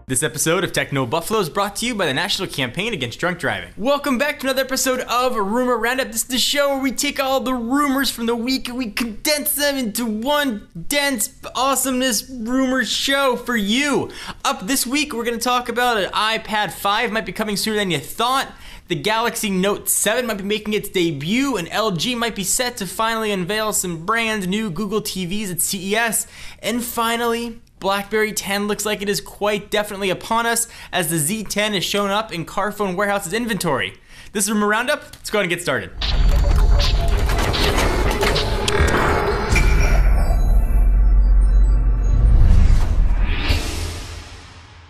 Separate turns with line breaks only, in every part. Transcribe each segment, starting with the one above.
This episode of Techno Buffalo is brought to you by the National Campaign Against Drunk Driving. Welcome back to another episode of Rumor Roundup. This is the show where we take all the rumors from the week and we condense them into one dense awesomeness rumor show for you. Up this week, we're going to talk about an iPad 5 might be coming sooner than you thought. The Galaxy Note 7 might be making its debut, and LG might be set to finally unveil some brand new Google TVs at CES. And finally, BlackBerry 10 looks like it is quite definitely upon us as the Z10 is shown up in Carphone Warehouse's inventory. This is Rumor Roundup. Let's go ahead and get started.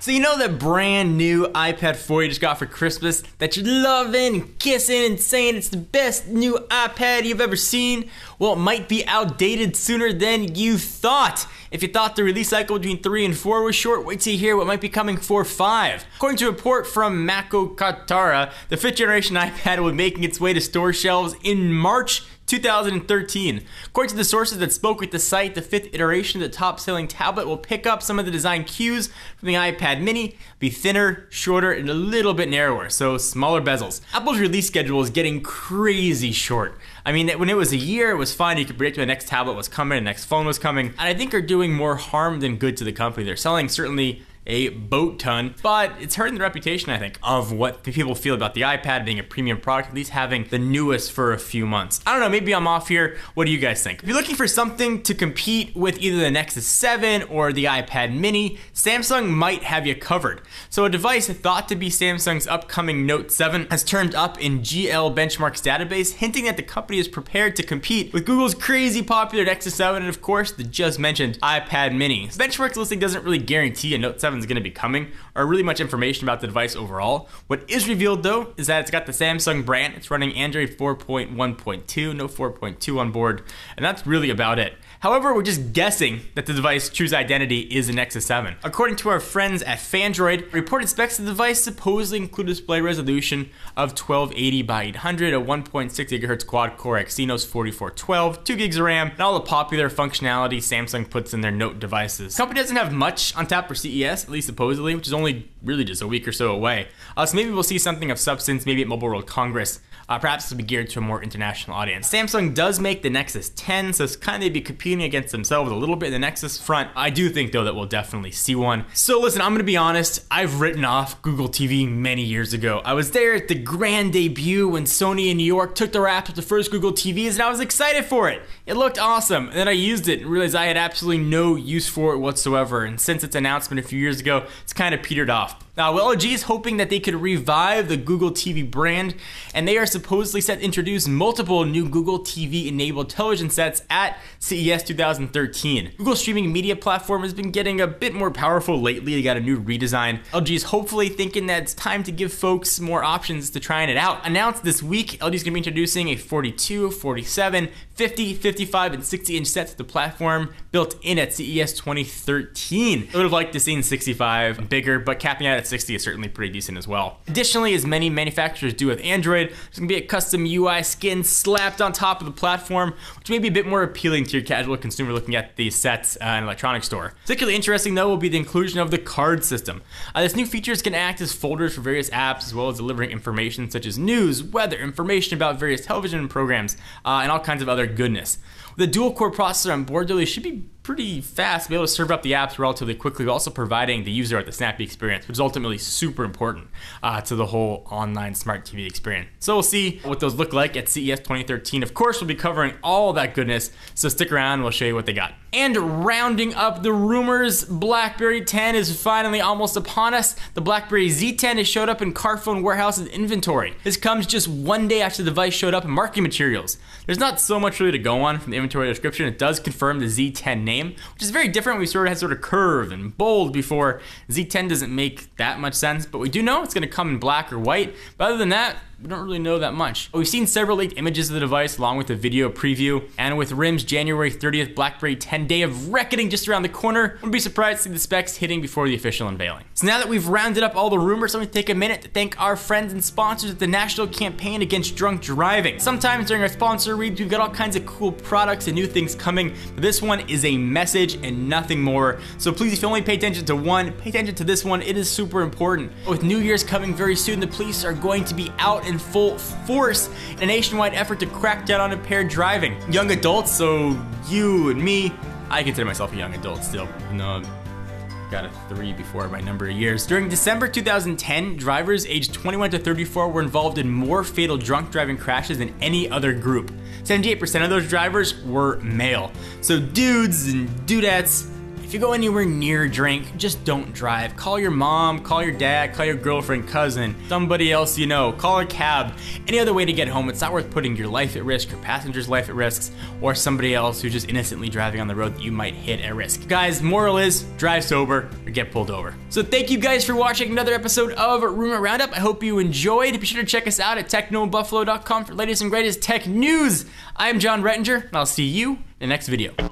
So you know that brand new iPad 4 you just got for Christmas that you're loving and kissing and saying it's the best new iPad you've ever seen? Well, it might be outdated sooner than you thought. If you thought the release cycle between 3 and 4 was short, wait till you hear what might be coming for 5. According to a report from Mako Katara, the 5th generation iPad will be making its way to store shelves in March 2013. According to the sources that spoke with the site, the 5th iteration of the top-selling tablet will pick up some of the design cues from the iPad mini, be thinner, shorter, and a little bit narrower, so smaller bezels. Apple's release schedule is getting crazy short. I mean, when it was a year, it was fine. You could predict when the next tablet was coming, the next phone was coming, and I think are doing more harm than good to the company. They're selling certainly a boat ton, but it's hurting the reputation, I think, of what people feel about the iPad being a premium product, at least having the newest for a few months. I don't know, maybe I'm off here. What do you guys think? If you're looking for something to compete with either the Nexus 7 or the iPad mini, Samsung might have you covered. So a device thought to be Samsung's upcoming Note 7 has turned up in GL Benchmark's database, hinting that the company is prepared to compete with Google's crazy popular Nexus 7 and of course the just mentioned iPad mini. Benchmark's listing doesn't really guarantee a Note 7 is going to be coming or really much information about the device overall. What is revealed though is that it's got the Samsung brand, it's running Android 4.1.2, no 4.2 on board, and that's really about it. However, we're just guessing that the device's true identity is a Nexus 7. According to our friends at Fandroid, reported specs of the device supposedly include a display resolution of 1280 by 800, a 1.6 GHz quad-core Exynos 4412, 2 gigs of RAM, and all the popular functionality Samsung puts in their Note devices. The company doesn't have much on tap for CES, at least supposedly, which is only really just a week or so away. So maybe we'll see something of substance, maybe at Mobile World Congress. Perhaps this will be geared to a more international audience. Samsung does make the Nexus 10, so it's kind of be competing against themselves a little bit in the Nexus front. I do think though that we'll definitely see one. So listen, I'm gonna be honest, I've written off Google TV many years ago. I was there at the grand debut when Sony in New York took the reins with the first Google TVs and I was excited for it. It looked awesome, and then I used it and realized I had absolutely no use for it whatsoever, and since its announcement a few years ago, it's kind of petered off. Now, LG is hoping that they could revive the Google TV brand, and they are supposedly set to introduce multiple new Google TV-enabled television sets at CES 2013. Google's streaming media platform has been getting a bit more powerful lately. They got a new redesign. LG is hopefully thinking that it's time to give folks more options to trying it out. Announced this week, LG is going to be introducing a 42, 47, 50, 55, and 60-inch set to the platform built in at CES 2013. I would have liked to see 65 bigger, but capping out at 60 is certainly pretty decent as well. Additionally, as many manufacturers do with Android, there's going to be a custom UI skin slapped on top of the platform, which may be a bit more appealing to your casual consumer looking at these sets in an electronics store. Particularly interesting though will be the inclusion of the card system. This new feature is going to act as folders for various apps as well as delivering information such as news, weather, information about various television programs, and all kinds of other goodness. With a dual-core processor on board, though, they should be pretty fast, be able to serve up the apps relatively quickly, while also providing the user with the snappy experience, which is ultimately super important to the whole online smart TV experience. So we'll see what those look like at CES 2013. Of course, we'll be covering all that goodness, so stick around and we'll show you what they got. And rounding up the rumors, BlackBerry 10 is finally almost upon us. The BlackBerry Z10 has showed up in Carphone Warehouse's inventory. This comes just one day after the device showed up in marketing materials. There's not so much really to go on from the inventory description. It does confirm the Z10 name, which is very different. We had sort of curve and bold before. Z10 doesn't make that much sense, but we do know it's going to come in black or white. But other than that, we don't really know that much. But we've seen several leaked images of the device along with a video preview, and with RIM's January 30th BlackBerry 10 day of reckoning just around the corner, wouldn't be surprised to see the specs hitting before the official unveiling. So now that we've rounded up all the rumors, let me take a minute to thank our friends and sponsors at the National Campaign Against Drunk Driving. Sometimes during our sponsor reads, we've got all kinds of cool products and new things coming, but this one is a message and nothing more. So please, if you only pay attention to one, pay attention to this one. It is super important. With New Year's coming very soon, the police are going to be out in full force in a nationwide effort to crack down on impaired driving. Young adults, so you and me, I consider myself a young adult still. No, got a 3 before my number of years. During December 2010, drivers aged 21 to 34 were involved in more fatal drunk driving crashes than any other group. 78% of those drivers were male. So dudes and dudettes, if you go anywhere near a drink, just don't drive. Call your mom, call your dad, call your girlfriend, cousin, somebody else you know, call a cab. Any other way to get home, it's not worth putting your life at risk, your passenger's life at risk, or somebody else who's just innocently driving on the road that you might hit at risk. Guys, moral is, drive sober or get pulled over. So thank you guys for watching another episode of Rumor Roundup. I hope you enjoyed. Be sure to check us out at technobuffalo.com for latest and greatest tech news. I am John Rettinger, and I'll see you in the next video.